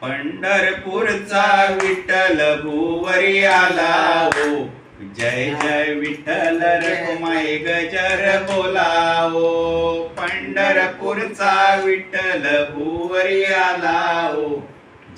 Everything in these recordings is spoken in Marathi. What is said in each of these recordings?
पंढरपूरचा विठ्ठल भुवरी आला हो. जय जय विठ्ठल रखुमाई गजर बोलावो. पंढरपूरचा विठ्ठल भुवरी आला हो.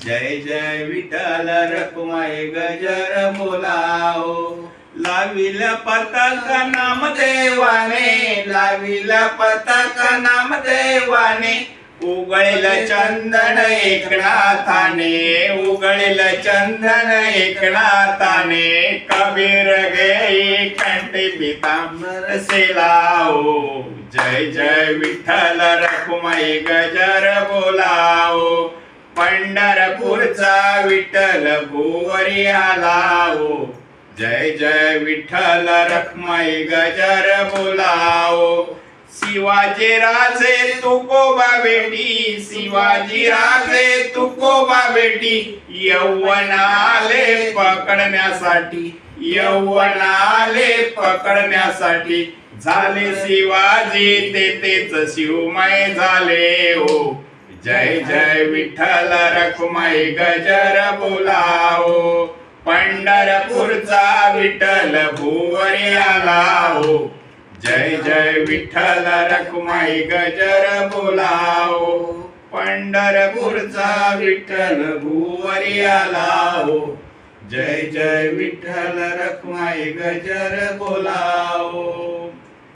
जय जय विठ्ठल रखुमाई गजर बोलावो. लाविल पताक नामदेवाने, लाविल पताक नामदेवाने, उगळेल चंदन एकनाथाने, उगळेल चंदन एकनाथाने, कबीर घेई कंठी पितांबर सेलाओ. जय जय विठ्ठल रखुमाई गजर बोलाओ. पंढरपूरचा विठ्ठल भुवरी आलाओ. जय जय विठ्ठल रखुमाई गजर बोलाओ. शिवाजी राजे तुकोबा बेटी, शिवाजी राजे तुकोबा बेटी, यौवन आले पकडण्यासाठी, यौवन आले पकडण्यासाठी, झाले शिवाजी तेच शिवमय झाले हो. जय जय विठ्ठल रखुमाई गजर बोलाओ. पंढरपूरचा विठ्ठल भुवरी आला हो. जय जय विठ्ठल रखुमाई गजर बोलाओ. पंढरपूरचा विठ्ठल भुवरी आला हो. जय जय विठ्ठल रखुमाई गजर बोलाओ.